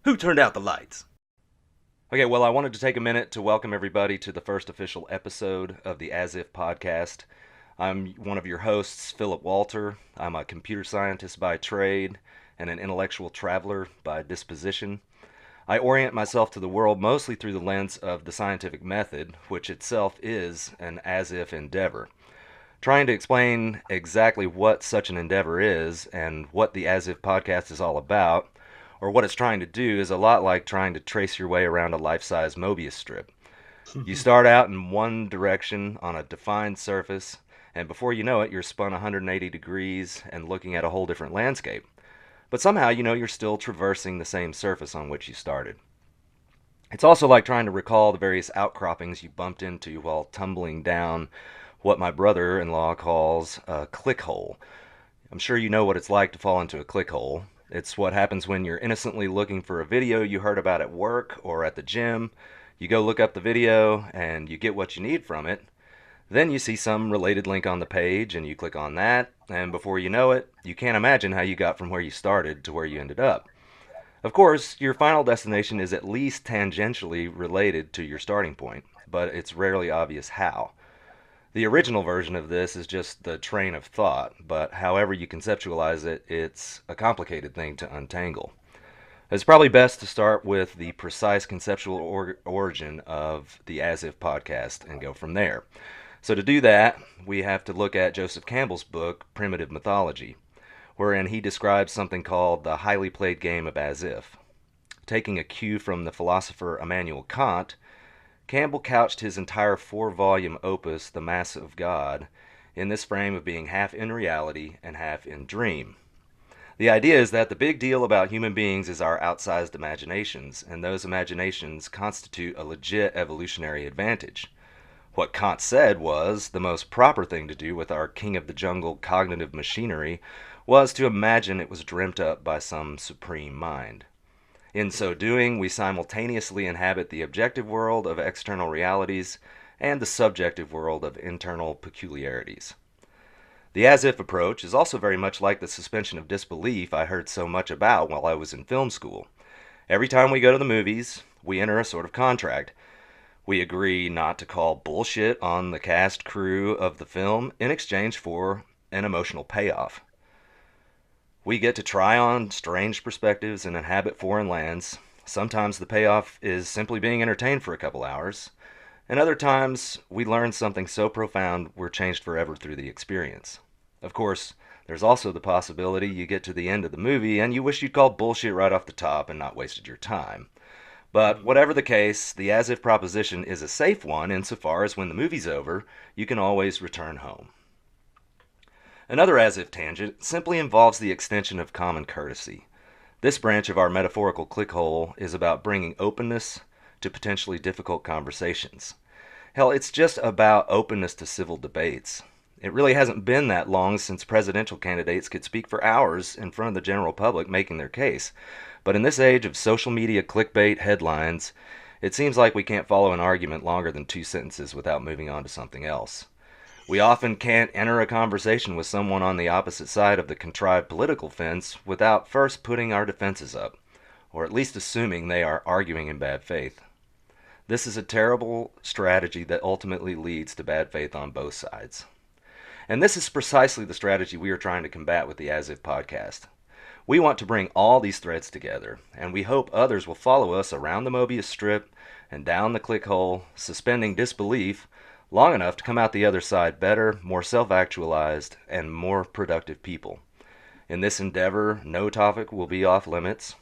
Who turned out the lights? Okay, well, I wanted to take a minute to welcome everybody to the first official episode of the As If podcast. I'm one of your hosts, Philip Walter. I'm a computer scientist by trade and an intellectual traveler by disposition. I orient myself to the world mostly through the lens of the scientific method, which itself is an as if endeavor. Trying to explain exactly what such an endeavor is and what the As If podcast is all about, or what it's trying to do, is a lot like trying to trace your way around a life-size Mobius strip. You start out in one direction on a defined surface, and before you know it, you're spun 180 degrees and looking at a whole different landscape. But somehow you know you're still traversing the same surface on which you started. It's also like trying to recall the various outcroppings you bumped into while tumbling down what my brother-in-law calls a click hole. I'm sure you know what it's like to fall into a click hole. It's what happens when you're innocently looking for a video you heard about at work or at the gym. You go look up the video and you get what you need from it. Then you see some related link on the page and you click on that, and before you know it, you can't imagine how you got from where you started to where you ended up. Of course, your final destination is at least tangentially related to your starting point, but it's rarely obvious how. The original version of this is just the train of thought, but however you conceptualize it, it's a complicated thing to untangle. It's probably best to start with the precise conceptual origin of the As If podcast and go from there. So to do that, we have to look at Joseph Campbell's book, Primitive Mythology, wherein he describes something called the highly played game of as if. Taking a cue from the philosopher Immanuel Kant, Campbell couched his entire four-volume opus, The Mass of God, in this frame of being half in reality and half in dream. The idea is that the big deal about human beings is our outsized imaginations, and those imaginations constitute a legit evolutionary advantage. What Kant said was the most proper thing to do with our king of the jungle cognitive machinery was to imagine it was dreamt up by some supreme mind. In so doing, we simultaneously inhabit the objective world of external realities and the subjective world of internal peculiarities. The as-if approach is also very much like the suspension of disbelief I heard so much about while I was in film school. Every time we go to the movies, we enter a sort of contract. We agree not to call bullshit on the cast crew of the film in exchange for an emotional payoff. We get to try on strange perspectives and inhabit foreign lands. Sometimes the payoff is simply being entertained for a couple hours, and other times we learn something so profound we're changed forever through the experience. Of course, there's also the possibility you get to the end of the movie and you wish you'd called bullshit right off the top and not wasted your time. But whatever the case, the as-if proposition is a safe one insofar as when the movie's over, you can always return home. Another as-if tangent simply involves the extension of common courtesy. This branch of our metaphorical clickhole is about bringing openness to potentially difficult conversations. Hell, it's just about openness to civil debates. It really hasn't been that long since presidential candidates could speak for hours in front of the general public making their case. But in this age of social media clickbait headlines, it seems like we can't follow an argument longer than 2 sentences without moving on to something else. We often can't enter a conversation with someone on the opposite side of the contrived political fence without first putting our defenses up, or at least assuming they are arguing in bad faith. This is a terrible strategy that ultimately leads to bad faith on both sides. And this is precisely the strategy we are trying to combat with the As If podcast. We want to bring all these threads together, and we hope others will follow us around the Mobius strip and down the click hole, suspending disbelief long enough to come out the other side better, more self-actualized, and more productive people. In this endeavor, no topic will be off limits.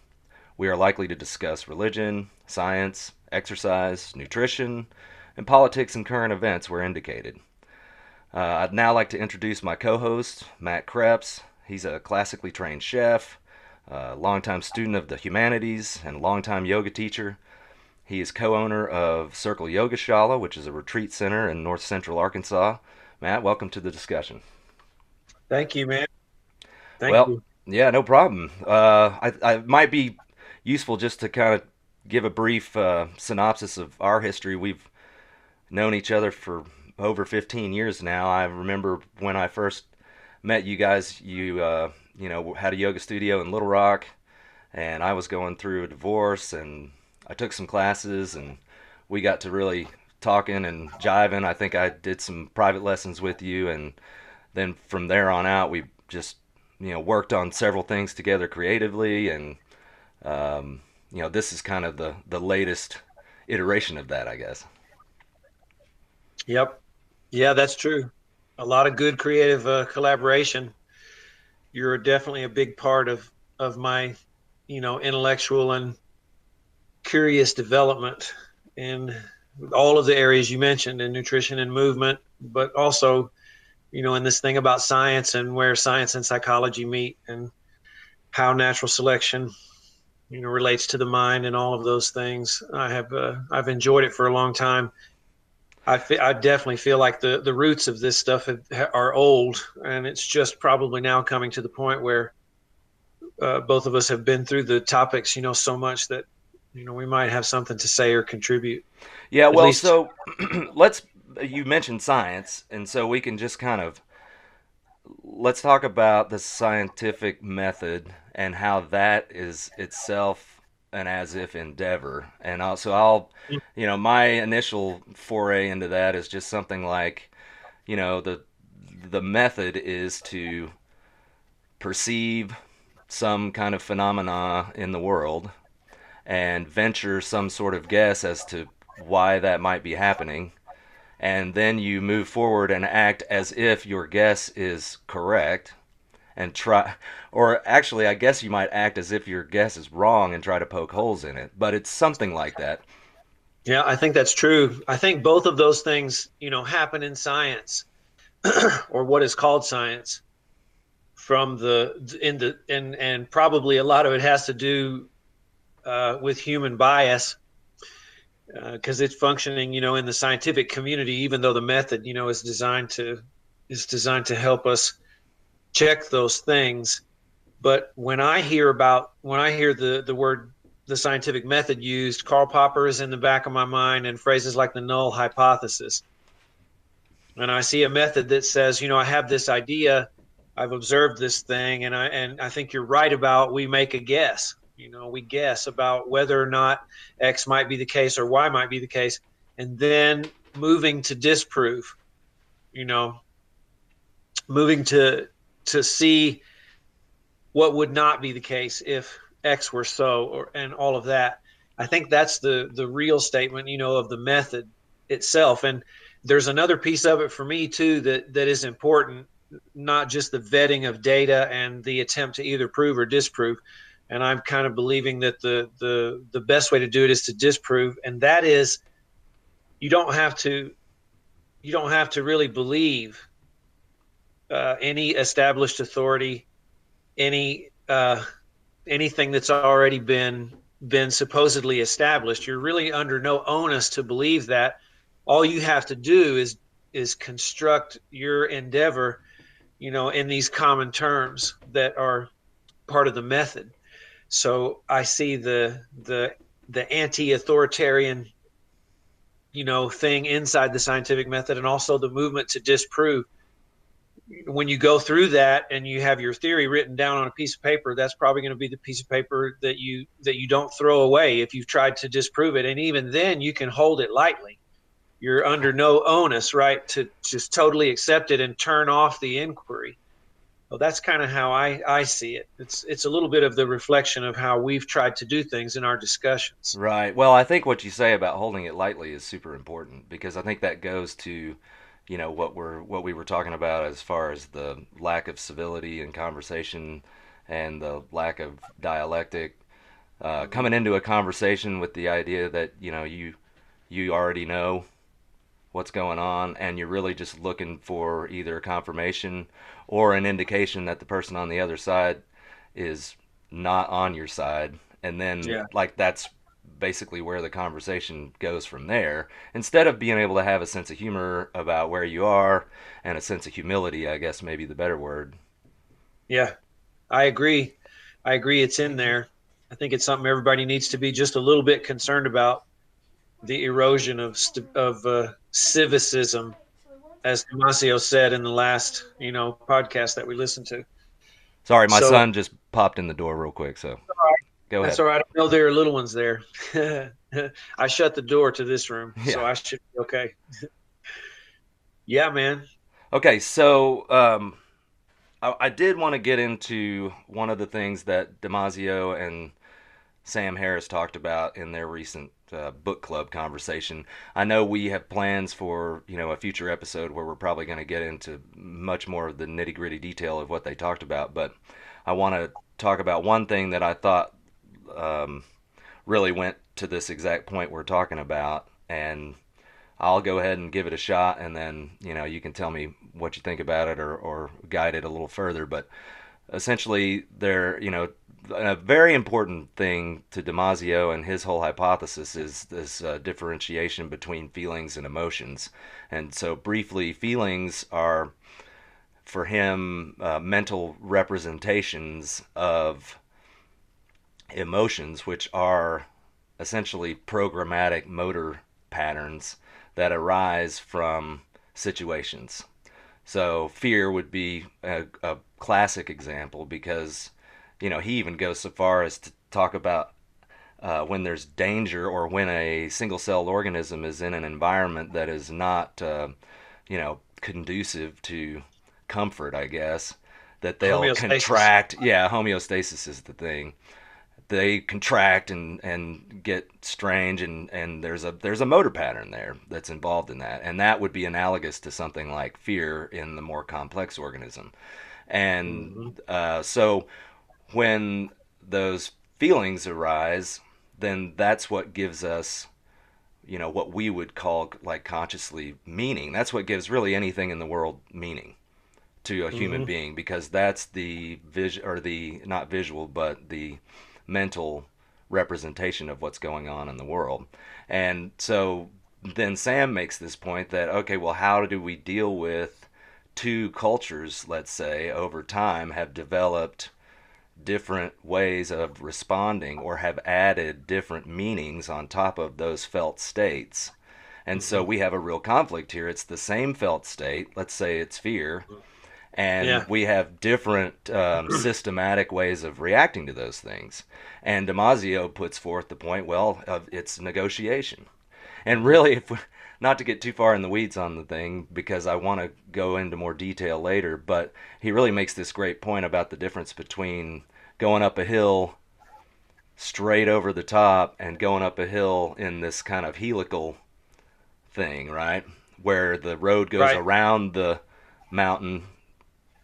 We are likely to discuss religion, science, exercise, nutrition, and politics and current events where indicated. I'd now like to introduce my co-host, Matt Krebs. He's a classically trained chef, a longtime student of the humanities, and longtime yoga teacher. He is co-owner of Circle Yoga Shala, which is a retreat center in north central Arkansas. Matt, welcome to the discussion. Thank you, man. Thank Well, you. yeah, no problem. I might be useful just to kind of give a brief synopsis of our history. We've known each other for over 15 years now. I remember when I first met you guys, you had a yoga studio in Little Rock, and I was going through a divorce, and I took some classes, and we got to really talking and jiving. I think I did some private lessons with you, and then from there on out, we just worked on several things together creatively, and this is kind of the latest iteration of that, I guess. Yep. Yeah, that's true. A lot of good creative collaboration. You're definitely a big part of my, intellectual and curious development in all of the areas you mentioned in nutrition and movement, but also, in this thing about science and where science and psychology meet and how natural selection, relates to the mind and all of those things. I've enjoyed it for a long time. I definitely feel like the roots of this stuff are old, and it's just probably now coming to the point where both of us have been through the topics, so much that we might have something to say or contribute. Yeah, At well, least, so let's you mentioned science, and so we can just kind of let's talk about the scientific method and how that is itself an as if endeavor. And also, my initial foray into that is just something like, the method is to perceive some kind of phenomena in the world and venture some sort of guess as to why that might be happening, and then you move forward and act as if your guess is correct and try, or actually I guess you might act as if your guess is wrong and try to poke holes in it, but it's something like that. yeah, I think that's true. I think both of those things, happen in science or what is called science from the in the and probably a lot of it has to do with human bias because it's functioning, in the scientific community, even though the method, is designed to help us check those things. But when I hear the word the scientific method used, Karl Popper is in the back of my mind, and phrases like the null hypothesis. And I see a method that says, I have this idea, I've observed this thing, and I think you're right about we make a guess. We guess about whether or not X might be the case or Y might be the case, and then moving to disprove. You know, moving to see what would not be the case if X were so, or and all of that. I think that's the real statement, of the method itself. And there's another piece of it for me too that is important, not just the vetting of data and the attempt to either prove or disprove. And I'm kind of believing that the best way to do it is to disprove, and that is you don't have to you don't have to really believe any established authority, any anything that's already been supposedly established. You're really under no onus to believe that. All you have to do is construct your endeavor, in these common terms that are part of the method. So I see the anti-authoritarian, thing inside the scientific method, and also the movement to disprove. When you go through that and you have your theory written down on a piece of paper, that's probably going to be the piece of paper that you don't throw away if you've tried to disprove it. And even then you can hold it lightly. You're under no onus, right, to just totally accept it and turn off the inquiry. Well, that's kind of how I see it. It's a little bit of the reflection of how we've tried to do things in our discussions. Right. Well, I think what you say about holding it lightly is super important, because I think that goes to, what we were talking about as far as the lack of civility in conversation and the lack of dialectic. Coming into a conversation with the idea that you already know what's going on, and you're really just looking for either confirmation or an indication that the person on the other side is not on your side, and then Yeah. like that's basically where the conversation goes from there, instead of being able to have a sense of humor about where you are and a sense of humility, I guess maybe the better word. Yeah. I agree. I agree it's in there. I think it's something everybody needs to be just a little bit concerned about, the erosion of civicism, as Damasio said in the last podcast that we listened to. Sorry, my So son just popped in the door real quick, so Go That's ahead. all right. I know there are little ones there. I shut the door to this room, so Yeah. I should be okay. Yeah, man. Okay, so I did want to get into one of the things that Damasio and Sam Harris talked about in their recent book club conversation. I know we have plans for a future episode where we're probably going to get into much more of the nitty gritty detail of what they talked about, but I want to talk about one thing that I thought um, really went to this exact point we're talking about, and I'll go ahead and give it a shot, and then you can tell me what you think about it, or guide it a little further. But essentially, a very important thing to Damasio and his whole hypothesis is this differentiation between feelings and emotions. And so, briefly, feelings are for him mental representations of emotions, which are essentially programmatic motor patterns that arise from situations. So fear would be a classic example because, he even goes so far as to talk about when there's danger or when a single celled organism is in an environment that is not, conducive to comfort, I guess, that they'll Homeostasis. contract. Yeah, homeostasis is the thing. They contract and get strange, and there's a motor pattern there that's involved in that, and that would be analogous to something like fear in the more complex organism. And Hmm. so when those feelings arise, then that's what gives us what we would call like consciously meaning. That's what gives really anything in the world meaning to a human Hmm. being, because that's the vision, or the not visual but the mental representation of what's going on in the world. And so then Sam makes this point that, okay, well, how do we deal with two cultures, let's say, over time have developed different ways of responding or have added different meanings on top of those felt states. And so Hmm. we have a real conflict here. It's the same felt state, let's say it's fear, and Yeah. we have different systematic ways of reacting to those things. And Damasio puts forth the point, well, it's negotiation. And Hmm. really, if we, not to get too far in the weeds on the thing, because I want to go into more detail later, but he really makes this great point about the difference between going up a hill straight over the top and going up a hill in this kind of helical thing, right? Where the road goes Right. around the mountain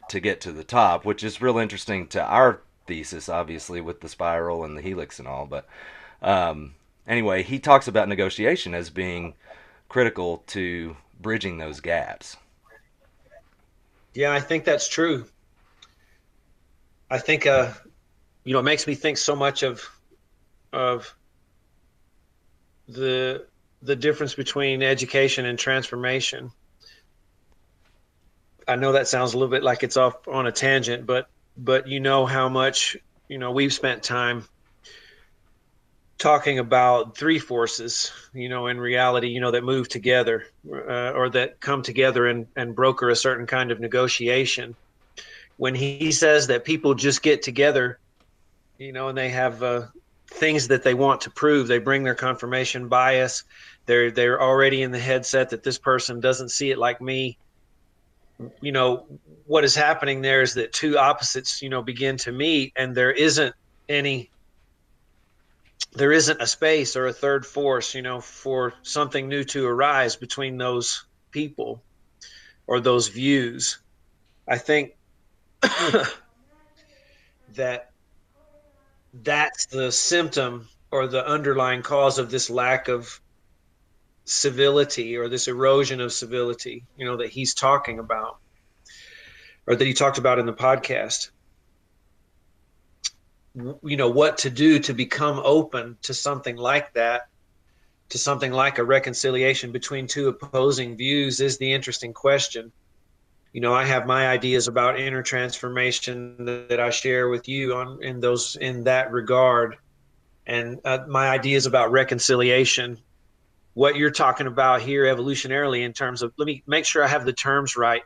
to get to the top, which is real interesting to our thesis, obviously, with the spiral and the helix and all. But anyway, he talks about negotiation as being critical to bridging those gaps. Yeah, I think that's true. I think it makes me think so much of the the difference between education and transformation. I know that sounds a little bit like it's off on a tangent, but you know how much, we've spent time talking about three forces, in reality, that move together, or that come together and broker a certain kind of negotiation. When he says that people just get together, and they have things that they want to prove, they bring their confirmation bias. They're already in the headset that this person doesn't see it like me. you know what is happening there is that two opposites begin to meet, and any there isn't a space or a third force for something new to arise between those people or those views. I think that that's the symptom or the underlying cause of this lack of civility, or this erosion of civility that he's talking about, or that he talked about in the podcast. What to do to become open to something like that, to something like a reconciliation between two opposing views, is the interesting question. I have my ideas about inner transformation that I share with you in that regard, and my ideas about reconciliation. What you're talking about here evolutionarily, in terms of, let me make sure I have the terms right.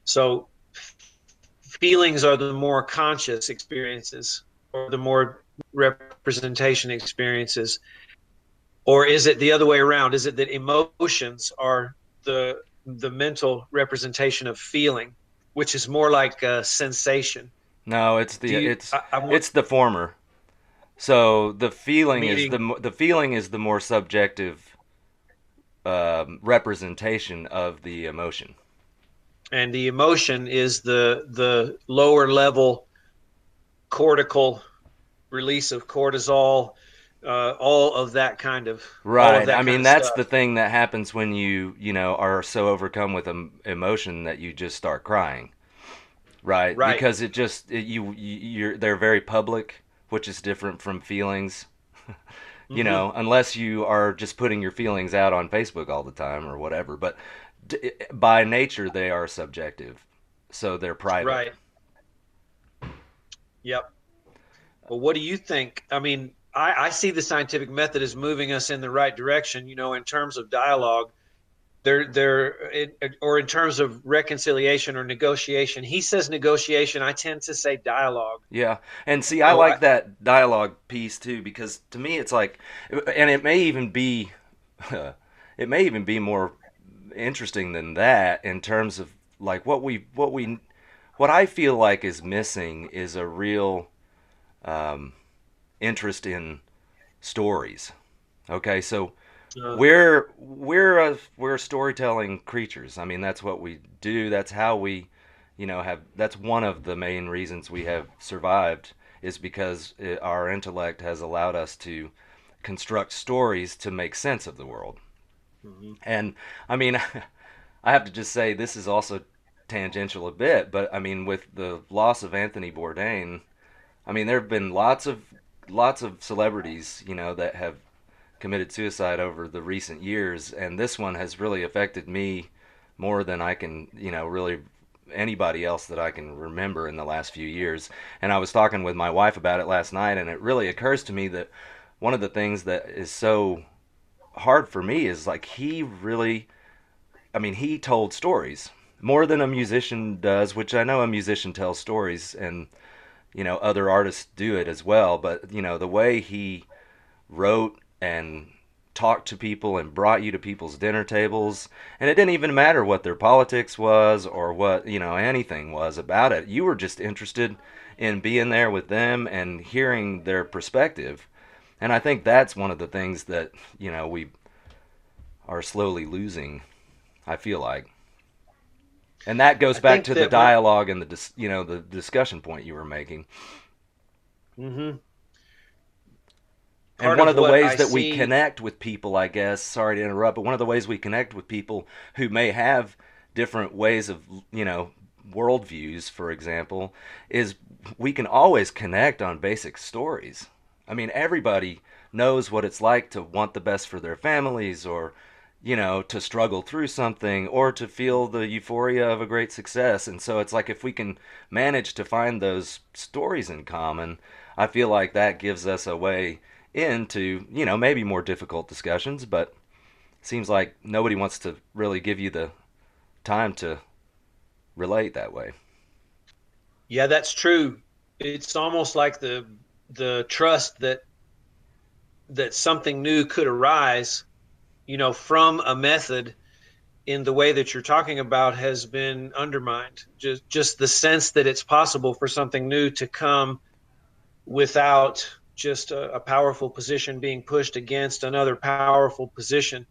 So feelings are the more conscious experiences, or the more representation experiences? Or is it the other way around? Is it that emotions are the mental representation of feeling, which is more like a sensation? No, Do you? I want it's the former. So meaning, the feeling is the more subjective representation of the emotion. and the emotion is the lower level cortical release of cortisol, all of Right. I that kind mean, of that's stuff. the thing that happens when you know, are so overcome with emotion that you just start crying. Right. Right. Because you're they're very public, which is different from feelings. You Mm-hmm. know, unless you are just putting your feelings out on Facebook all the time or whatever. But by nature, they are subjective, so they're private. Right. Yep. Well, what do you think? I mean, I see the scientific method as moving us in the right direction, in terms of dialogue. Or in terms of reconciliation or negotiation. He says negotiation. I tend to say dialogue. Yeah, and see, You I know, I, like that dialogue piece too because to me, it's like, and it may even be more interesting than that in terms of like what I feel like is missing is a real um, interest in stories. Okay, so uh, we're storytelling creatures. I mean, that's what we do. That's how we, have. That's one of the main reasons we have survived is because our intellect has allowed us to construct stories to make sense of the world. mhm. And I mean, I have to just say this is also tangential a bit, but I mean, with the loss of Anthony Bourdain, I mean, there have been lots of celebrities, that have committed suicide over the recent years, and this one has really affected me more than I can, really anybody else that I can remember in the last few years. And I was talking with my wife about it last night, and it really occurs to me that one of the things that is so hard for me is like he really, I mean, he told stories more than a musician does, which I know a musician tells stories and other artists do it as well, but the way he wrote and talked to people and brought you to people's dinner tables, and it didn't even matter what their politics was or what anything was about it. You were just interested in being there with them and hearing their perspective. And I think that's one of the things that we are slowly losing, I feel like. And that goes I back think to the that we're. dialogue and the discussion point you were making. Mhm. And Part one of of the what ways I that we see. connect with people, I guess, sorry to interrupt, but one of the ways we connect with people who may have different ways of, worldviews, for example, is we can always connect on basic stories. I mean, everybody knows what it's like to want the best for their families or, to struggle through something or to feel the euphoria of a great success. And so it's like if we can manage to find those stories in common, I feel like that gives us a way into, maybe more difficult discussions, but it seems like nobody wants to really give you the time to relate that way. Yeah, that's true. It's almost like the trust that something new could arise, from a method in the way that you're talking about has been undermined. Just the sense that it's possible for something new to come without just a powerful position being pushed against another powerful position.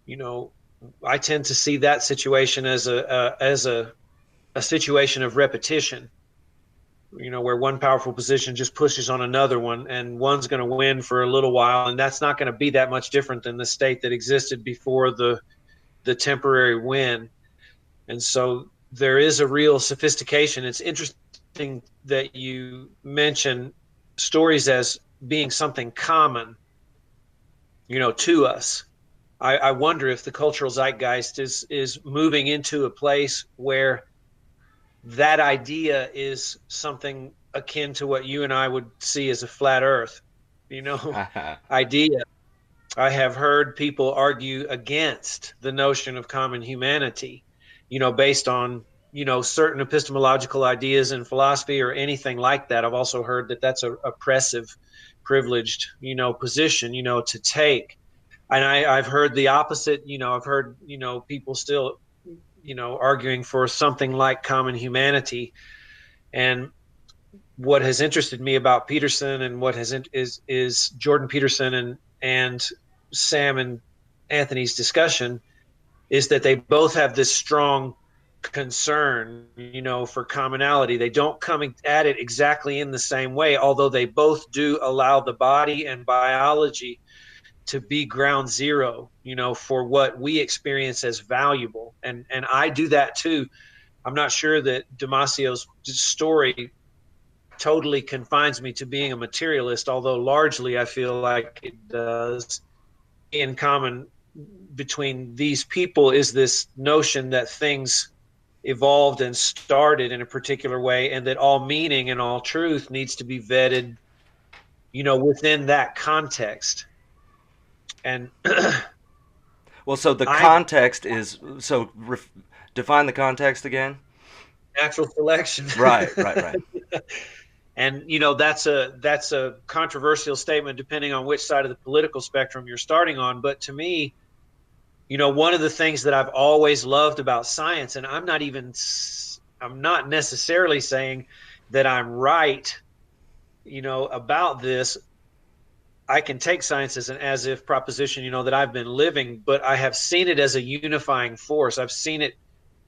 You know, I tend to see that situation as a situation of repetition. Where one powerful position just pushes on another one, and one's going to win for a little while, and that's not going to be that much different than the state that existed before the temporary win. And so there is a real sophistication. It's interesting that you mention stories as being something common, to us. I wonder if the cultural zeitgeist is moving into a place where that idea is something akin to what you and I would see as a flat earth, you know, idea. I have heard people argue against the notion of common humanity, based on certain epistemological ideas in philosophy or anything like that. I've also heard that that's a oppressive, privileged, position, to take. And I've heard the opposite. I've heard, people still, arguing for something like common humanity. And what has interested me about Peterson and what is Jordan Peterson and Sam and Anthony's discussion is that they both have this strong concern, for commonality. They don't come at it exactly in the same way, although they both do allow the body and biology to be ground zero, for what we experience as valuable. And I do that too. I'm not sure that Damasio's story totally confines me to being a materialist, although largely I feel like it does. In common between these people is this notion that things evolved and started in a particular way, and that all meaning and all truth needs to be vetted, within that context. And Well, so the I context is define the context again. natural selection. Right, right, right. And that's a controversial statement depending on which side of the political spectrum you're starting on. But to me, one of the things that I've always loved about science, and I'm not necessarily saying that I'm right, about this. I can take science as an as if proposition, that I've been living, but I have seen it as a unifying force. I've seen it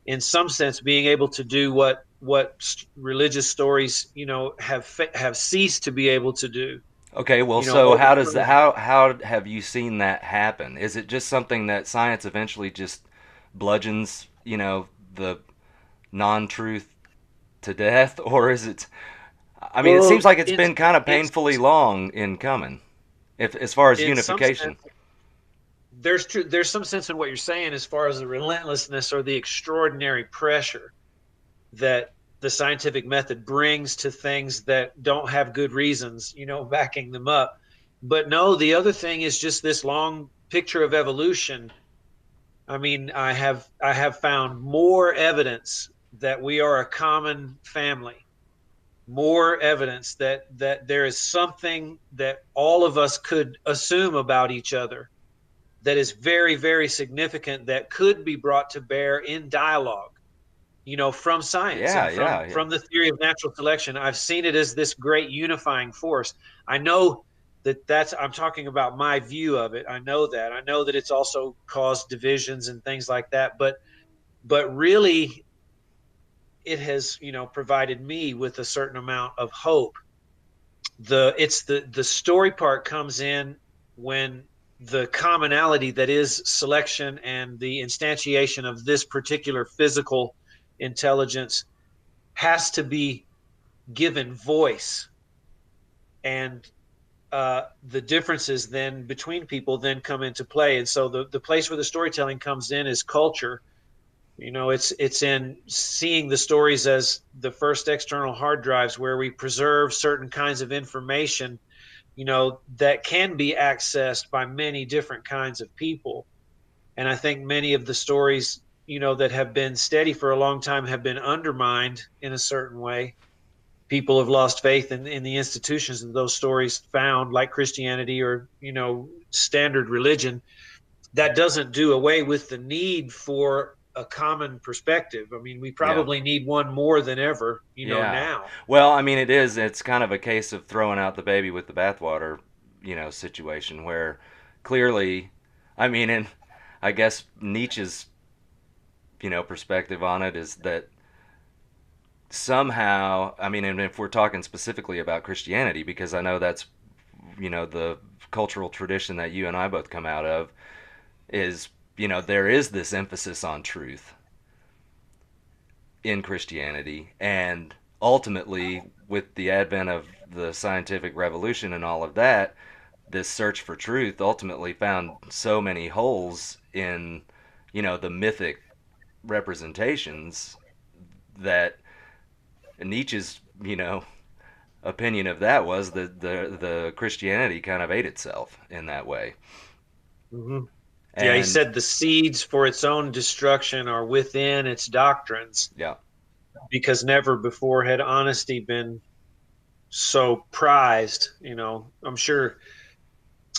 in some sense being able to do what religious stories, have ceased to be able to do. Okay, well, so how does that, Overcome. how have you seen that happen? Is it just something that science eventually just bludgeons, the non-truth to death, or is it? I mean, it seems Well, like it's been kind of in painfully long in coming, if as far as in some unification. sense, there's some sense in what you're saying as far as the relentlessness or the extraordinary pressure that the scientific method brings to things that don't have good reasons, backing them up. But no, the other thing is just this long picture of evolution. I mean, I have found more evidence that we are a common family, more evidence that there is something that all of us could assume about each other that is very, very significant, that could be brought to bear in dialogue, from science Yeah, and yeah, yeah. from the theory of natural selection. I've seen it as this great unifying force. I know that's I'm talking about my view of it. I know that it's also caused divisions and things like that, but really it has, provided me with a certain amount of hope. The story part comes in when the commonality that is selection and the instantiation of this particular physical intelligence has to be given voice. And the differences then between people then come into play. And so the place where the storytelling comes in is culture. It's in seeing the stories as the first external hard drives where we preserve certain kinds of information, that can be accessed by many different kinds of people. And I think many of the stories, that have been steady for a long time have been undermined in a certain way. People have lost faith in the institutions that those stories found, like Christianity or, standard religion. That doesn't do away with the need for a common perspective. I mean, we Yeah. probably need one more than ever, Yeah. now. Well, I mean, it is. It's kind of a case of throwing out the baby with the bathwater, situation where clearly, I mean, and I guess Nietzsche's, perspective on it is that somehow, I mean, and if we're talking specifically about Christianity, because I know that's, the cultural tradition that you and I both come out of, is, there is this emphasis on truth in Christianity, and ultimately, with the advent of the scientific revolution and all of that, this search for truth ultimately found so many holes in, the mythic representations that Nietzsche's, opinion of that was that the Christianity kind of ate itself in that way. Mm-hmm. Yeah, he And said the seeds for its own destruction are within its doctrines. yeah, because never before had honesty been so prized. I'm sure.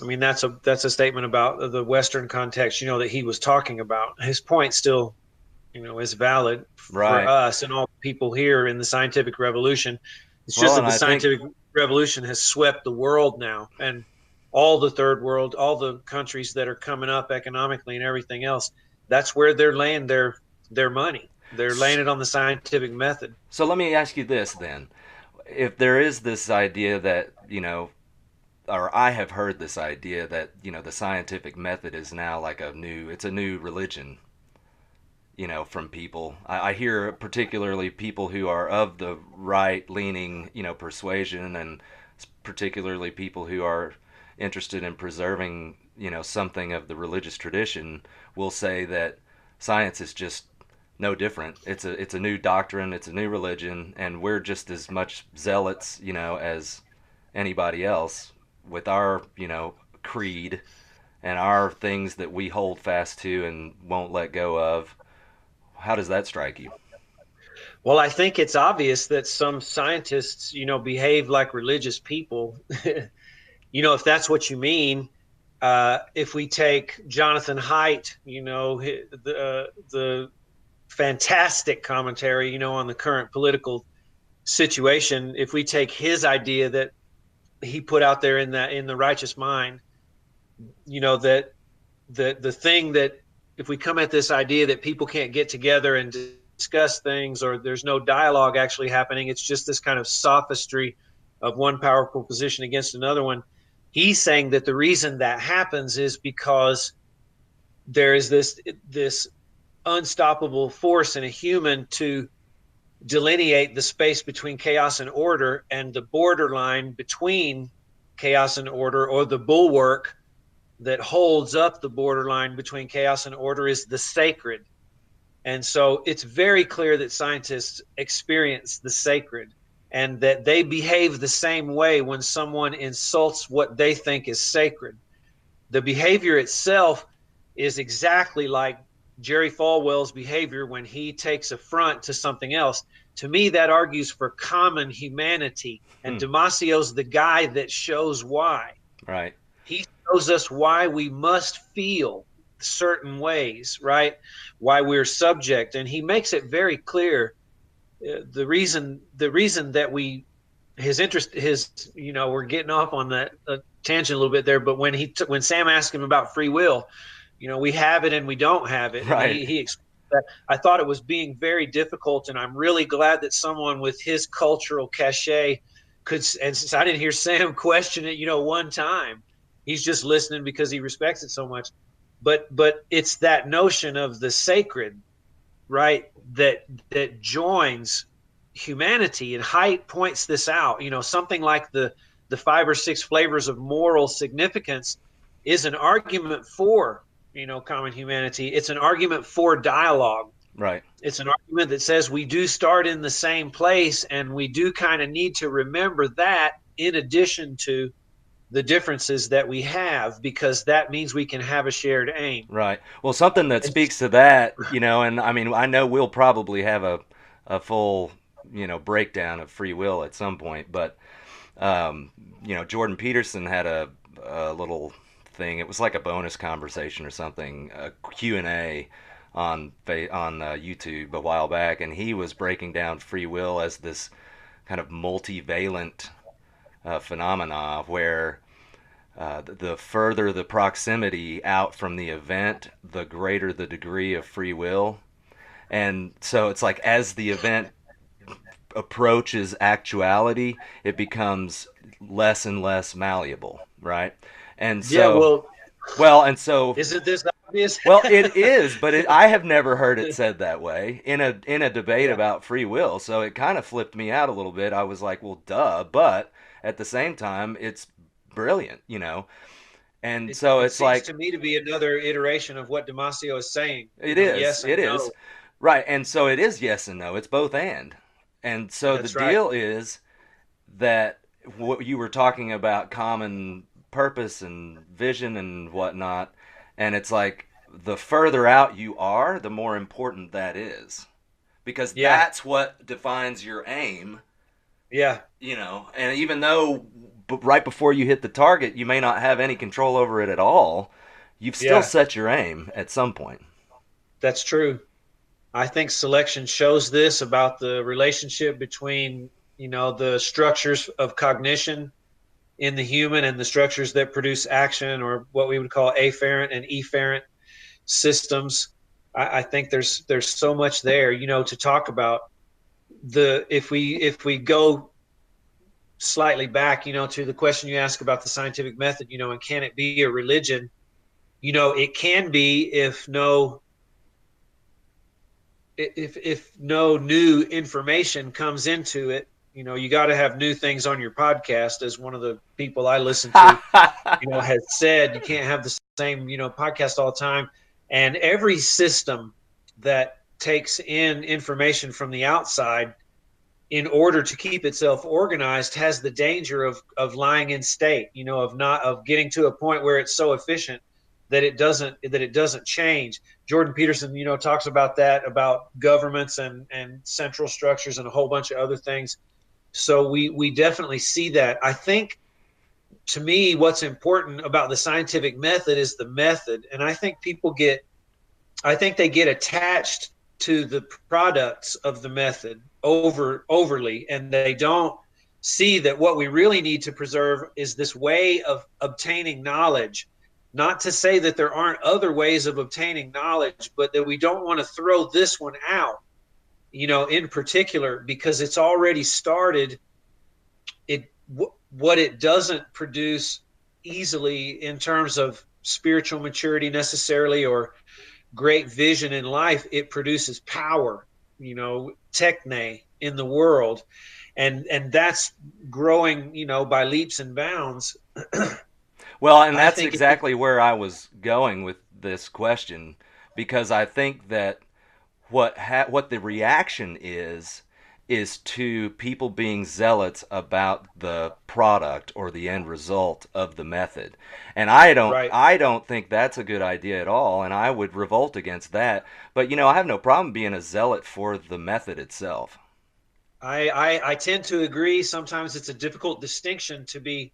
I mean, that's a statement about the Western context. That he was talking about. His point still, is valid for Right. us and all the people here in the scientific revolution. It's just Well, that and the I think scientific revolution has swept the world now, and all the third world, all the countries that are coming up economically and everything else. That's where they're laying their money. They're laying it on the scientific method. so. Let me ask you this then: if there is this idea that or I have heard this idea that the scientific method is now like it's a new religion, from people. I hear particularly people who are of the right leaning, persuasion, and particularly people who are interested in preserving, something of the religious tradition, will say that science is just no different. It's a new doctrine, it's a new religion, and we're just as much zealots, as anybody else with our, creed and our things that we hold fast to and won't let go of. How does that strike you? Well, I think it's obvious that some scientists, behave like religious people. If that's what you mean, if we take Jonathan Haidt, the fantastic commentary, on the current political situation, if we take his idea that he put out there in the righteous mind, that the thing that if we come at this idea that people can't get together and discuss things, or there's no dialogue actually happening, it's just this kind of sophistry of one powerful position against another one. He's saying that the reason that happens is because there is this unstoppable force in a human to delineate the space between chaos and order, and the borderline between chaos and order, or the bulwark that holds up the borderline between chaos and order, is the sacred. And so it's very clear that scientists experience the sacred, and that they behave the same way when someone insults what they think is sacred. The behavior itself is exactly like Jerry Falwell's behavior when he takes affront to something else. To me, that argues for common humanity. And Hmm. Damasio's the guy that shows why. Right. He shows us why we must feel certain ways, right? Why we're subject. And he makes it very clear, the reason that we his interest his we're getting off on that tangent a little bit there, but when Sam asked him about free will, we have it and we don't have it, and Right. he explained that. I thought it was being very difficult, and I'm really glad that someone with his cultural cachet could. And since I didn't hear Sam question it, one time, he's just listening because he respects it so much. But it's that notion of the sacred, right, that joins humanity. And Haidt points this out. Something like the 5 or 6 flavors of moral significance is an argument for common humanity. It's an argument for dialogue. Right. It's an argument that says we do start in the same place, and we do kind of need to remember that, in addition to the differences that we have, because that means we can have a shared aim. Right. Well, something that And speaks to that, and I mean, I know we'll probably have a full, breakdown of free will at some point, but um, Jordan Peterson had a little thing. It was like a bonus conversation or something, a Q&A on YouTube a while back, and he was breaking down free will as this kind of multivalent phenomena where the further the proximity out from the event, the greater the degree of free will. And so it's like as the event approaches actuality, it becomes less and less malleable, right? And yeah, so, well, well, and so, isn't this obvious? well, it is, but I have never heard it said that way in a debate Yeah, about free will. So it kind of flipped me out a little bit. I was like, well, duh, but at the same time, it's brilliant, And it, so it it's seems like to me to be another iteration of what Damasio is saying. it is, Yes it and is, no. right? And so it is yes and no. It's both and so the That's right. deal is that what you were talking about common purpose and vision and whatnot, and it's like the further out you are, the more important that is because Yeah. that's what defines your aim. Yeah. And even though right before you hit the target, you may not have any control over it at all, you've still Yeah. set your aim at some point. That's true. I think selection shows this about the relationship between, the structures of cognition in the human and the structures that produce action, or what we would call afferent and efferent systems. I think there's so much there, to talk about. The if we go slightly back, to the question you asked about the scientific method, and can it be a religion? It can be if no new information comes into it. You got to have new things on your podcast, as one of the people I listen to, has said. You can't have the same, podcast all the time. And every system that takes in information from the outside in order to keep itself organized has the danger of lying in state, of getting to a point where it's so efficient that it doesn't change. Jordan Peterson, talks about that, about governments and central structures and a whole bunch of other things. So we definitely see that. I think, to me, what's important about the scientific method is the method. And I think they get attached to the products of the method overly, and they don't see that what we really need to preserve is this way of obtaining knowledge. Not to say that there aren't other ways of obtaining knowledge, but that we don't want to throw this one out, in particular, because it's already started. What it doesn't produce easily in terms of spiritual maturity necessarily, or great vision in life, it produces power, techne in the world, and that's growing, by leaps and bounds. Well, and I that's think it, exactly where I was going with this question, because I think that what the reaction is to people being zealots about the product or the end result of the method. And right. I don't think that's a good idea at all, and I would revolt against that. But I have no problem being a zealot for the method itself. I tend to agree. Sometimes it's a difficult distinction to be,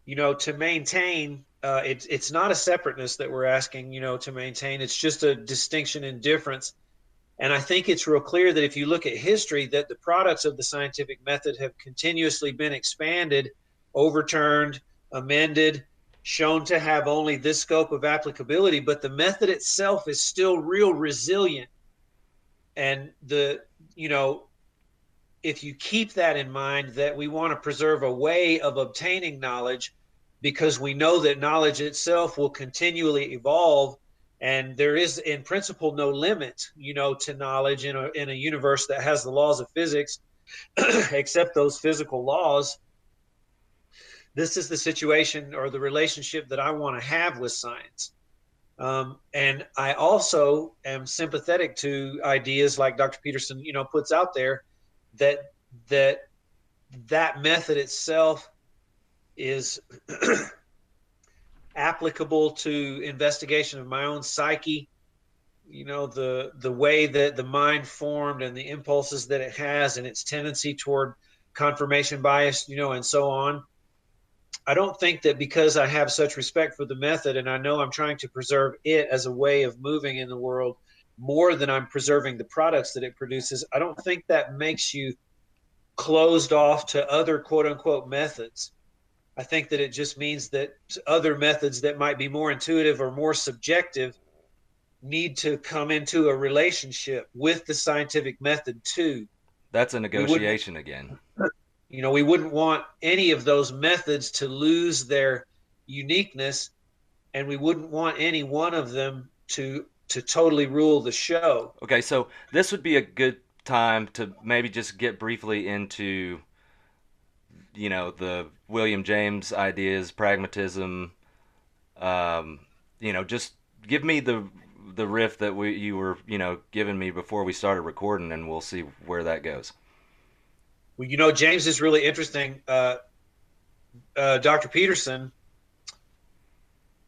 to maintain. It's not a separateness that we're asking, to maintain. It's just a distinction in difference. And I think it's real clear that if you look at history, that the products of the scientific method have continuously been expanded, overturned, amended, shown to have only this scope of applicability, but the method itself is still real resilient. And if you keep that in mind, that we want to preserve a way of obtaining knowledge, because we know that knowledge itself will continually evolve, and there is in principle no limit, to knowledge in a universe that has the laws of physics, except those physical laws. This is the situation or the relationship that I want to have with science. And I also am sympathetic to ideas like Dr. Peterson, puts out there, that that that method itself is applicable to investigation of my own psyche, the way that the mind formed and the impulses that it has and its tendency toward confirmation bias, and so on. I don't think that because I have such respect for the method, and I know I'm trying to preserve it as a way of moving in the world more than I'm preserving the products that it produces, I don't think that makes you closed off to other quote unquote methods. I think that it just means that other methods that might be more intuitive or more subjective need to come into a relationship with the scientific method too. That's a We wouldn't, negotiation again. we wouldn't want any of those methods to lose their uniqueness, and we wouldn't want any one of them to totally rule the show. Okay, so this would be a good time to maybe just get briefly into the William James ideas, pragmatism. Um, just give me the riff that you were giving me before we started recording, and we'll see where that goes. Well, James is really interesting. Dr. Peterson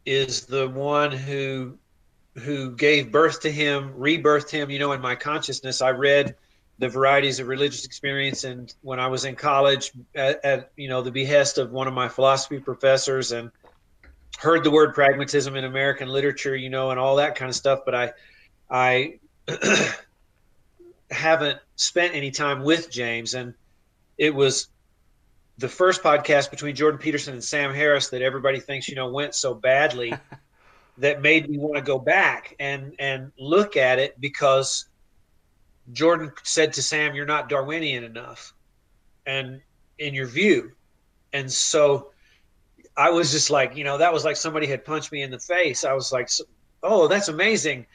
is the one who who gave birth to him, rebirthed him. In my consciousness, I read the varieties of religious experience, and when I was in college, at the behest of one of my philosophy professors, and heard the word pragmatism in American literature, and all that kind of stuff. But I haven't spent any time with James, and it was the first podcast between Jordan Peterson and Sam Harris that everybody thinks went so badly that made me want to go back and look at it, because Jordan said to Sam, "You're not Darwinian enough," and in your view. And so I was just like, that was like somebody had punched me in the face. I was like, "Oh, that's amazing!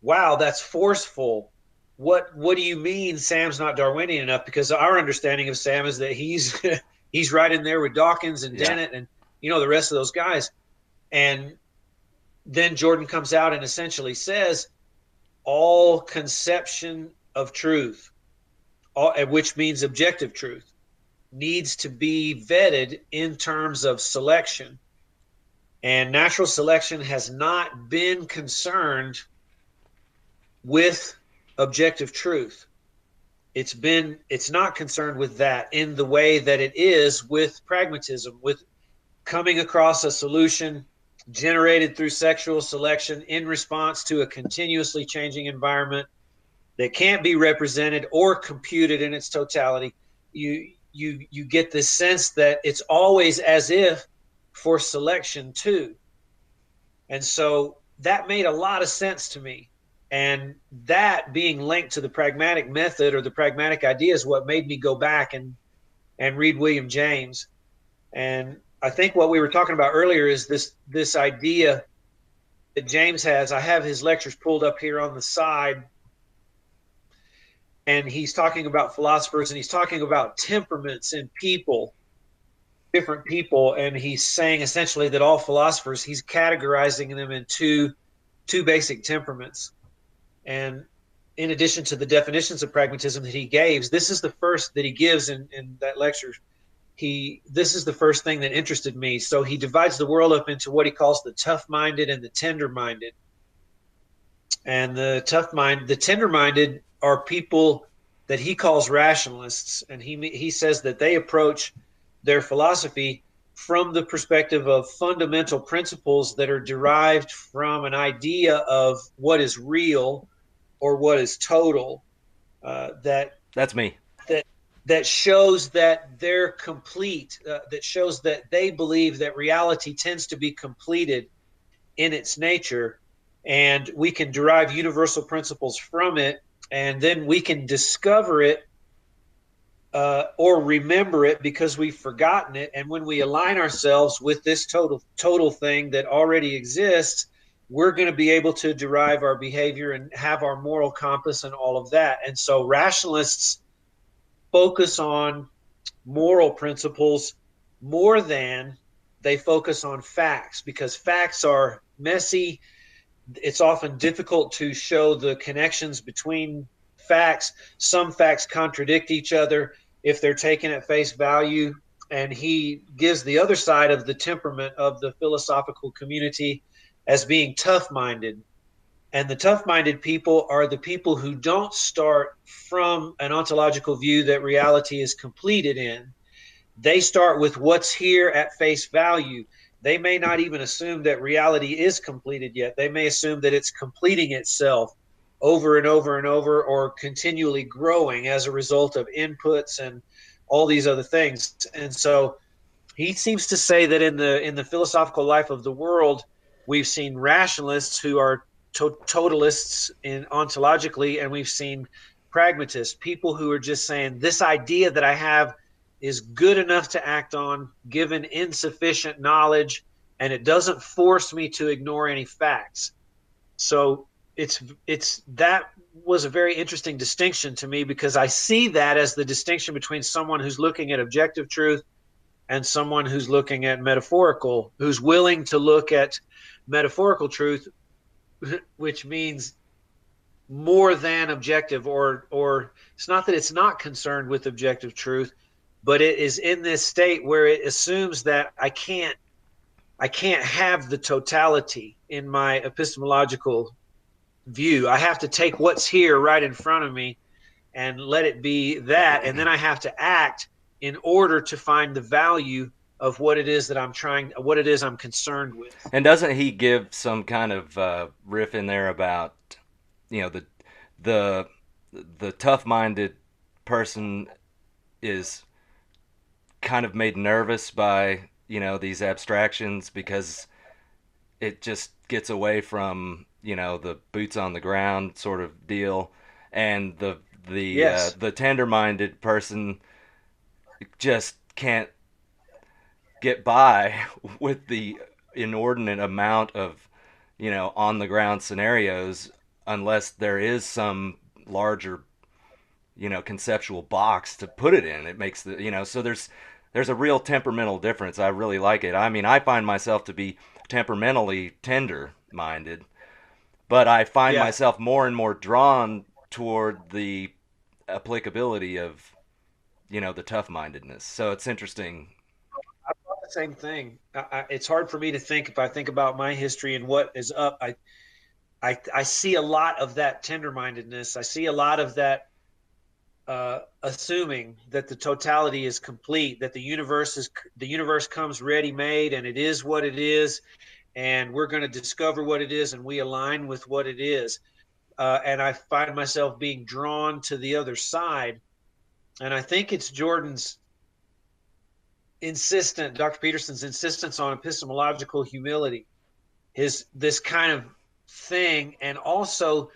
Wow, that's forceful. What do you mean Sam's not Darwinian enough?" Because our understanding of Sam is that he's he's right in there with Dawkins and Yeah. Dennett and the rest of those guys. And then Jordan comes out and essentially says all conception of truth, which means objective truth, needs to be vetted in terms of selection. And natural selection has not been concerned with objective truth. It's not concerned with that in the way that it is with pragmatism, with coming across a solution generated through sexual selection in response to a continuously changing environment that can't be represented or computed in its totality. You get this sense that it's always as if for selection too. And so that made a lot of sense to me. And that being linked to the pragmatic method or the pragmatic idea is what made me go back and read William James. And I think what we were talking about earlier is this idea that James has. I have his lectures pulled up here on the side, and he's talking about philosophers, and he's talking about temperaments in people, different people, and he's saying essentially that all philosophers, he's categorizing them in two basic temperaments. And in addition to the definitions of pragmatism that he gives, this is the first that he gives in that lecture. This is the first thing that interested me. So he divides the world up into what he calls the tough-minded and the tender-minded. And the tender-minded are people that he calls rationalists, and he says that they approach their philosophy from the perspective of fundamental principles that are derived from an idea of what is real or what is total, that That's me. that that shows that they're complete, that shows that they believe that reality tends to be completed in its nature, and we can derive universal principles from it, and then we can discover it, or remember it because we've forgotten it. And when we align ourselves with this total thing that already exists, we're going to be able to derive our behavior and have our moral compass and all of that. And so rationalists focus on moral principles more than they focus on facts, because facts are messy. It's often difficult to show the connections between facts. Some facts contradict each other if they're taken at face value. And he gives the other side of the temperament of the philosophical community as being tough-minded. And the tough-minded people are the people who don't start from an ontological view that reality is completed in. They start with what's here at face value. They may not even assume that reality is completed yet. They may assume that it's completing itself over and over and over, or continually growing as a result of inputs and all these other things. And so he seems to say that in the philosophical life of the world, we've seen rationalists who are totalists in ontologically, and we've seen pragmatists, people who are just saying this idea that I have is good enough to act on given insufficient knowledge, and it doesn't force me to ignore any facts. So it's that was a very interesting distinction to me, because I see that as the distinction between someone who's looking at objective truth and someone who's looking at metaphorical, who's willing to look at metaphorical truth, which means more than objective, or it's not that it's not concerned with objective truth, but it is in this state where it assumes that I can't I can't have the totality in my epistemological view. I have to take what's here right in front of me and let it be that, and then I have to act in order to find the value of what it is that what it is I'm concerned with. And doesn't he give some kind of riff in there about, you know, the the tough-minded person is kind of made nervous by, you know, these abstractions because it just gets away from, you know, the boots on the ground sort of deal, and Yes. the tender-minded person just can't get by with the inordinate amount of, you know, on the ground scenarios unless there is some larger, you know, conceptual box to put it in. It makes the, you know, so there's a real temperamental difference. I really like it. I mean, I find myself to be temperamentally tender minded, but I find Yeah. myself more and more drawn toward the applicability of, you know, the tough mindedness. So it's interesting. I thought the same thing. It's hard for me to think if I think about my history and what is up. I see a lot of that tender mindedness. I see a lot of that assuming that the totality is complete, that the universe comes ready made, and it is what it is, and we're going to discover what it is, and we align with what it is. And I find myself being drawn to the other side, and I think it's Dr. Peterson's insistence on epistemological humility, his this kind of thing, and also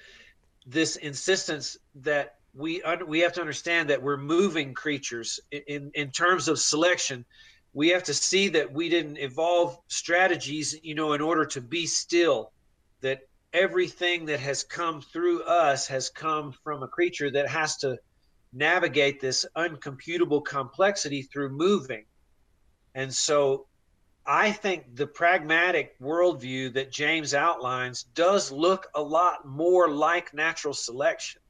this insistence that we have to understand that we're moving creatures in terms of selection. We have to see that we didn't evolve strategies, in order to be still. That everything that has come through us has come from a creature that has to navigate this uncomputable complexity through moving. And so I think the pragmatic worldview that James outlines does look a lot more like natural selection.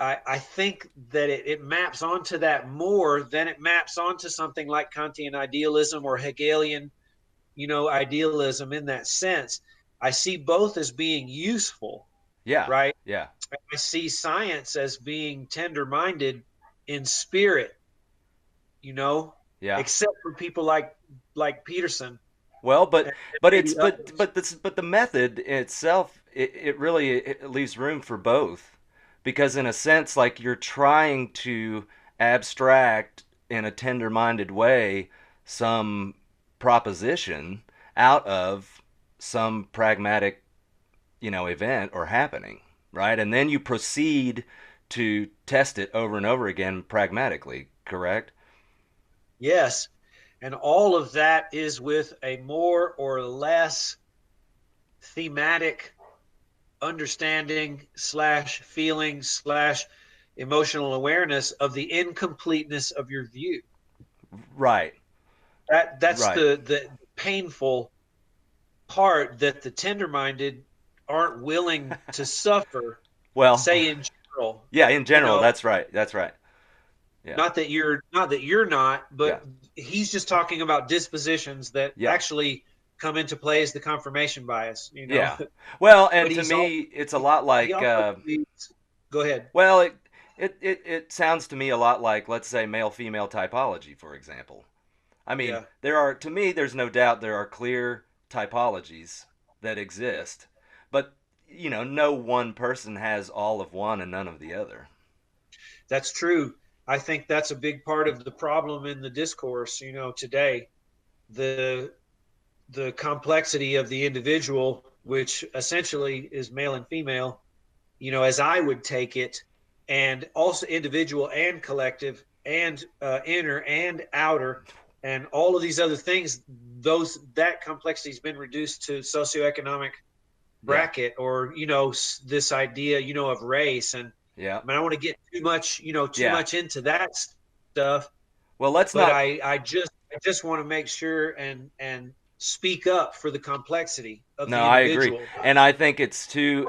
I think that it maps onto that more than it maps onto something like Kantian idealism or Hegelian, idealism in that sense. I see both as being useful, Yeah, right? yeah, I see science as being tender minded in spirit, you know, yeah. except for people like Peterson Well, and but it's maybe others. but the method itself, it really it leaves room for both, because in a sense, like, you're trying to abstract in a tender-minded way some proposition out of some pragmatic, you know, event or happening, right? And then you proceed to test it over and over again pragmatically, correct? Yes. And all of that is with a more or less thematic understanding slash feeling slash emotional awareness of the incompleteness of your view. Right, That's right. the painful part that the tender minded aren't willing to suffer, Well, say in general. yeah, in You general, know, that's right. That's right. Yeah. not that you're not, Yeah. but he's just talking about dispositions that Yeah. actually come into play as the confirmation bias. Yeah. Well, But and to me, it's a lot he like, also believes. Go ahead. well, it sounds to me a lot like, let's say, male female typology, for example. I mean, Yeah, to me, there's no doubt there are clear typologies that exist, but, you know, no one person has all of one and none of the other. that's true. I think that's a big part of the problem in the discourse, today. The the complexity of the individual, which essentially is male and female, as I would take it, and also individual and collective and inner and outer, and all of these other things. That complexity has been reduced to socioeconomic Yeah. bracket, or this idea of race. And Yeah. I mean, I don't want to get too Yeah. much into that stuff, Well, let's but not. I just want to make sure and speak up for the complexity of No, the I agree, individual. and I think it's too.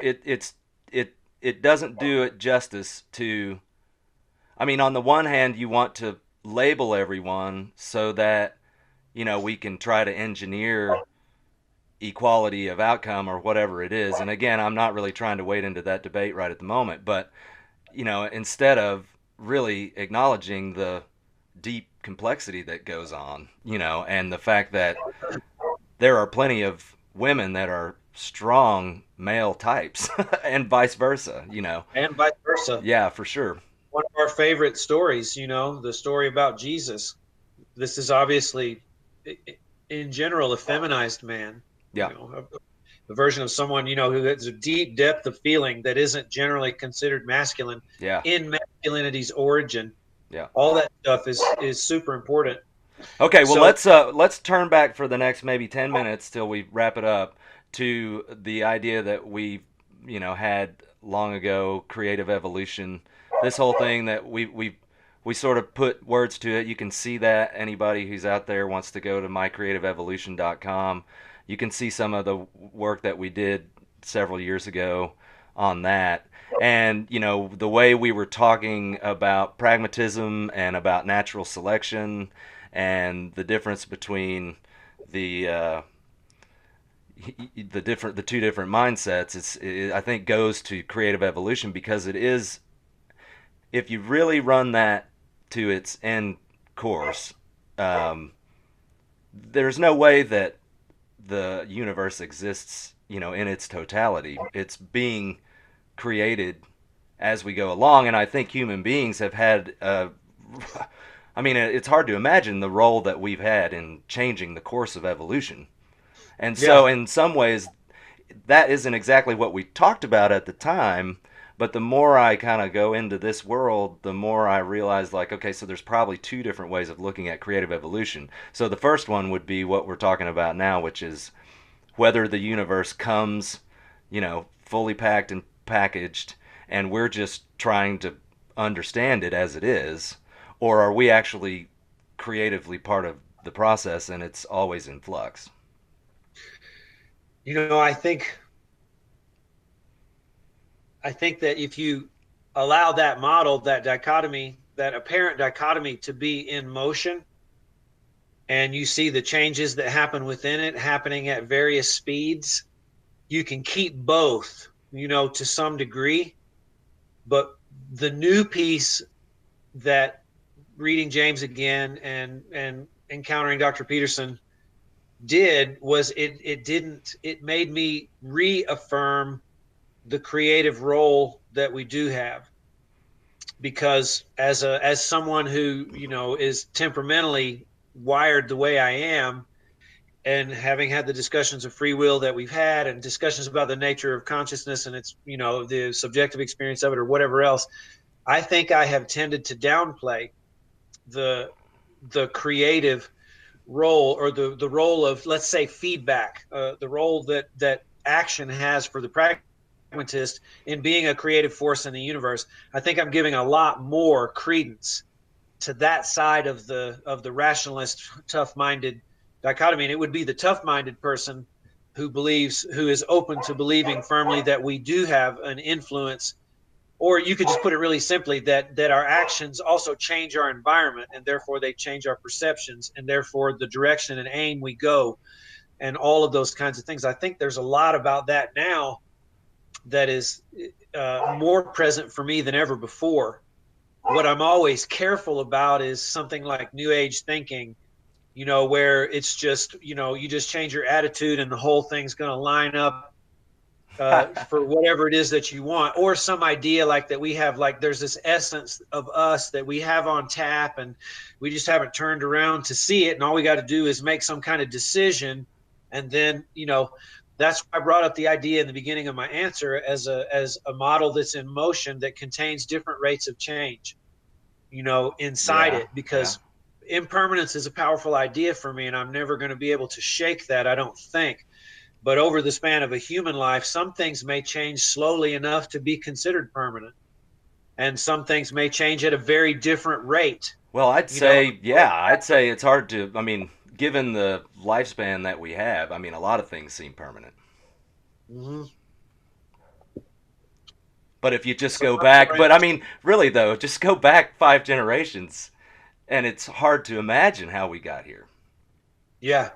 It doesn't do it justice to. I mean, on the one hand, you want to label everyone so that we can try to engineer equality of outcome or whatever it is. And again, I'm not really trying to wade into that debate right at the moment, but instead of really acknowledging the deep complexity that goes on, and the fact that there are plenty of women that are strong male types and vice versa, and vice versa. Yeah, for sure. One of our favorite stories, the story about Jesus. This is obviously, in general, a feminized man. Yeah, A version of someone who has a deep depth of feeling that isn't generally considered masculine yeah, in masculinity's origin. yeah. All that stuff is super important. Okay, well So let's turn back for the next maybe 10 minutes till we wrap it up to the idea that we had long ago, creative evolution. This whole thing that we sort of put words to it. You can see that anybody who's out there wants to go to mycreativeevolution.com. You can see some of the work that we did several years ago on that. And the way we were talking about pragmatism and about natural selection and the difference between the the two different mindsets, I think goes to creative evolution, because it is, if you really run that to its end course, um, there's no way that the universe exists in its totality. It's being created as we go along, and I think human beings have had I mean, it's hard to imagine the role that we've had in changing the course of evolution. And yeah, so, in some ways, that isn't exactly what we talked about at the time. But the more I kind of go into this world, the more I realize, like, okay, so there's probably two different ways of looking at creative evolution. So the first one would be what we're talking about now, which is whether the universe comes, fully packed and packaged, and we're just trying to understand it as it is, or are we actually creatively part of the process and it's always in flux? I think that if you allow that model, that dichotomy, that apparent dichotomy to be in motion, and you see the changes that happen within it happening at various speeds, you can keep both, to some degree. But the new piece that reading James again and encountering Dr. Peterson did was it made me reaffirm the creative role that we do have, because as someone who is temperamentally wired the way I am, and having had the discussions of free will that we've had and discussions about the nature of consciousness and its the subjective experience of it or whatever else, I think I have tended to downplay the creative role, or the role of, let's say, feedback, the role that action has for the pragmatist in being a creative force in the universe. I think I'm giving a lot more credence to that side of the rationalist, tough-minded dichotomy. And it would be the tough-minded person who is open to believing firmly that we do have an influence, or you could just put it really simply, that our actions also change our environment, and therefore they change our perceptions, and therefore the direction and aim we go, and all of those kinds of things. I think there's a lot about that now that is more present for me than ever before. What I'm always careful about is something like New Age thinking, where it's just, you just change your attitude and the whole thing's going to line up for whatever it is that you want, or some idea like that we have, like there's this essence of us that we have on tap, and we just haven't turned around to see it, and all we got to do is make some kind of decision, and then that's why I brought up the idea in the beginning of my answer as a model that's in motion that contains different rates of change, inside Yeah, it, yeah. because impermanence is a powerful idea for me, and I'm never going to be able to shake that, I don't think. But over the span of a human life, some things may change slowly enough to be considered permanent, and some things may change at a very different rate. Well, I'd You know, say, yeah, I'd say it's hard to, I mean, given the lifespan that we have, I mean, a lot of things seem permanent. mm-hmm. But if you just Some go ups back, around. but I mean, really though, just go back 5 generations, and it's hard to imagine how we got here. Yeah.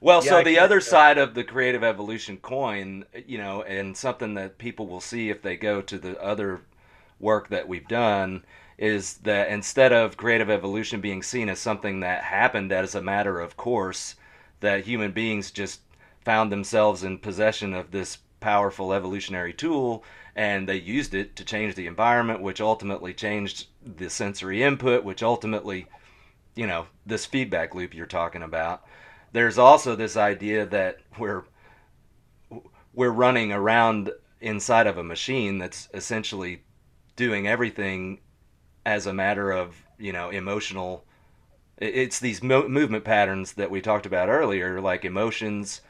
Well, Yeah, so I the can't. other side of the creative evolution coin, and something that people will see if they go to the other work that we've done, is that instead of creative evolution being seen as something that happened as a matter of course, that human beings just found themselves in possession of this powerful evolutionary tool and they used it to change the environment, which ultimately changed the sensory input, which ultimately, this feedback loop you're talking about. There's also this idea that we're running around inside of a machine that's essentially doing everything as a matter of emotional. It's these movement patterns that we talked about earlier, like emotions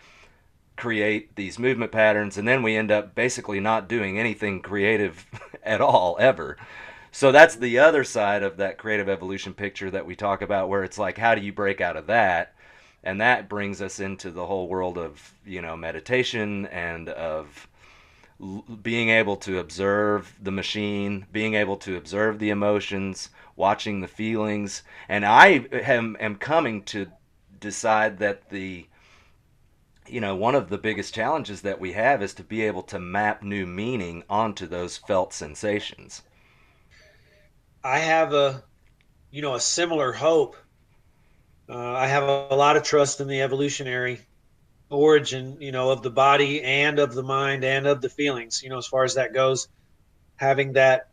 create these movement patterns, and then we end up basically not doing anything creative at all ever. So that's the other side of that creative evolution picture that we talk about, where it's like, how do you break out of that? And that brings us into the whole world of meditation and of being able to observe the machine, being able to observe the emotions, watching the feelings. And am coming to decide that one of the biggest challenges that we have is to be able to map new meaning onto those felt sensations. I have a similar hope. I have a lot of trust in the evolutionary origin, of the body and of the mind and of the feelings, as far as that goes, having that,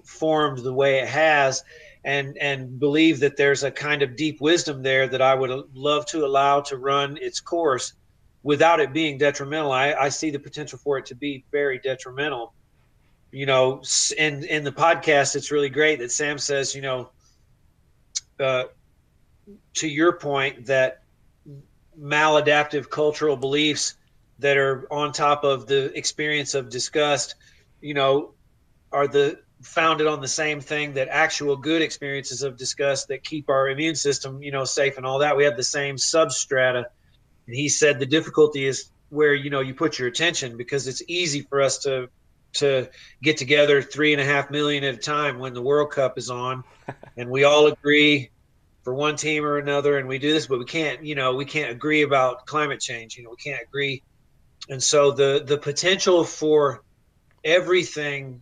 formed the way it has, and believe that there's a kind of deep wisdom there that I would love to allow to run its course without it being detrimental. I see the potential for it to be very detrimental. In the podcast, it's really great that Sam says, uh, to your point, that maladaptive cultural beliefs that are on top of the experience of disgust, you know, are the founded on the same thing that actual good experiences of disgust that keep our immune system, safe and all that. We have the same substrata. And he said the difficulty is where, you put your attention, because it's easy for us to get together 3.5 million at a time when the World Cup is on, and we all agree for one team or another, and we do this, but we can't agree about climate change. We can't agree. And so the potential for everything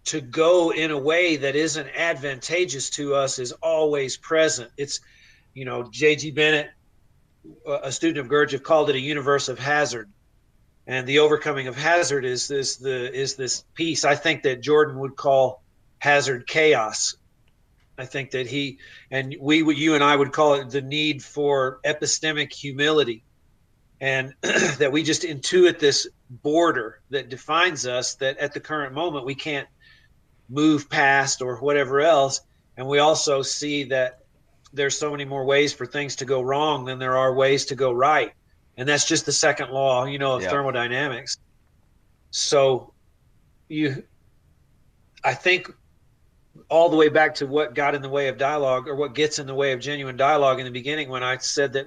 to go in a way that isn't advantageous to us is always present. It's, J.G. Bennett, a student of Gurdjieff, called it a universe of hazard. And the overcoming of hazard is this piece. I think that Jordan would call hazard chaos. I think that you and I would call it the need for epistemic humility, and that we just intuit this border that defines us, that at the current moment we can't move past or whatever else. And we also see that there's so many more ways for things to go wrong than there are ways to go right. And that's just the second law, of Yep. thermodynamics. So you, I think, all the way back to what got in the way of dialogue, or what gets in the way of genuine dialogue in the beginning, when I said that,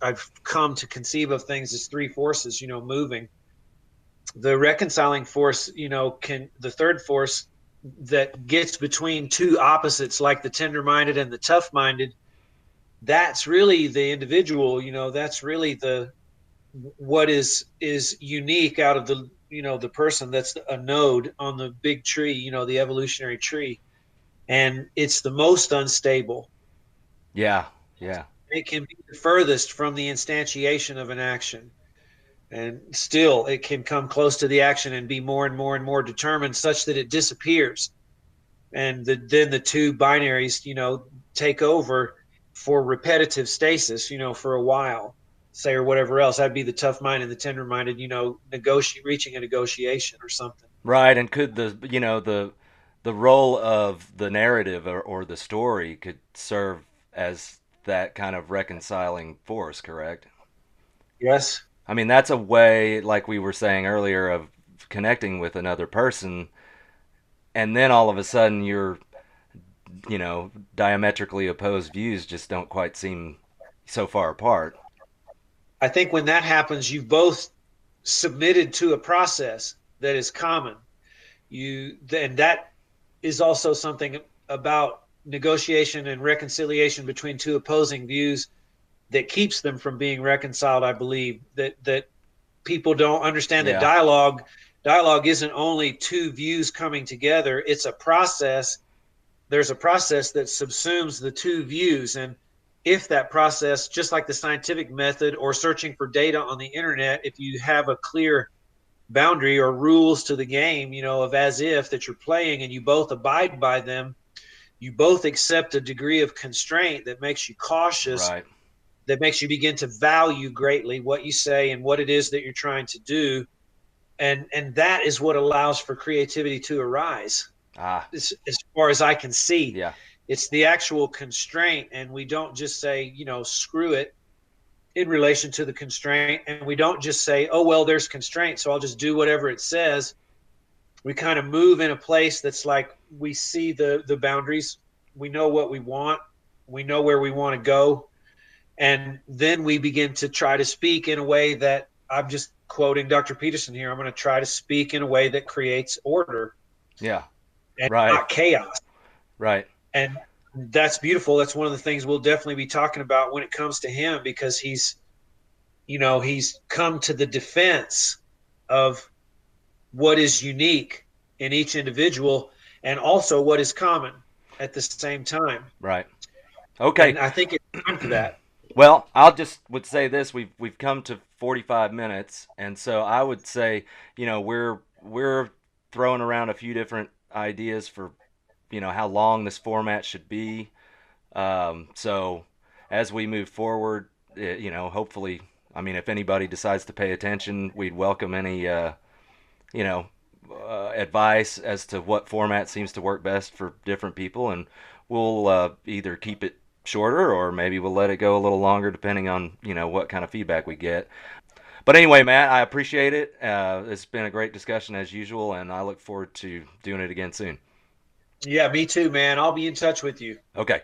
I've come to conceive of things as three forces, moving. The reconciling force, can the third force that gets between two opposites, like the tender-minded and the tough-minded, that's really the individual. That's really the what is unique out of the person that's a node on the big tree, the evolutionary tree. And it's the most unstable. Yeah. Yeah. It can be the furthest from the instantiation of an action, and still it can come close to the action and be more and more and more determined, such that it disappears. And then the two binaries, take over for repetitive stasis, for a while, say, or whatever else. That'd be the tough mind and the tender minded, reaching a negotiation or something. Right. And could the role of the narrative or the story could serve as that kind of reconciling force, correct? Yes. I mean, that's a way, like we were saying earlier, of connecting with another person, and then all of a sudden your diametrically opposed views just don't quite seem so far apart. I think when that happens, you've both submitted to a process that is common. And that is also something about negotiation and reconciliation between two opposing views that keeps them from being reconciled. I believe that people don't understand that Yeah. dialogue isn't only two views coming together. It's a process. There's a process that subsumes the two views. And if that process, just like the scientific method or searching for data on the internet, if you have a clear boundary or rules to the game, of as if that you're playing and you both abide by them, you both accept a degree of constraint that makes you cautious, Right. that makes you begin to value greatly what you say and what it is that you're trying to do. And that is what allows for creativity to arise. Ah. As far as I can see, Yeah. it's the actual constraint. And we don't just say, screw it in relation to the constraint. And we don't just say, oh, well, there's constraint, so I'll just do whatever it says. We kind of move in a place that's like we see the boundaries. We know what we want. We know where we want to go. And then we begin to try to speak in a way that, I'm just quoting Dr. Peterson here, I'm going to try to speak in a way that creates order Yeah. and Right. not chaos. Right. And that's beautiful. That's one of the things we'll definitely be talking about when it comes to him, because he's come to the defense of what is unique in each individual and also what is common at the same time. Right. Okay. And I think it's time for that. Well, I'll just would say this: we've come to 45 minutes, and so I would say, we're throwing around a few different ideas for, how long this format should be. So as we move forward, hopefully, I mean, if anybody decides to pay attention, we'd welcome any, you know, advice as to what format seems to work best for different people, and we'll either keep it shorter or maybe we'll let it go a little longer depending on what kind of feedback we get. But anyway, Matt, I appreciate it. It's been a great discussion as usual, and I look forward to doing it again soon. Yeah, me too, man. I'll be in touch with you. Okay.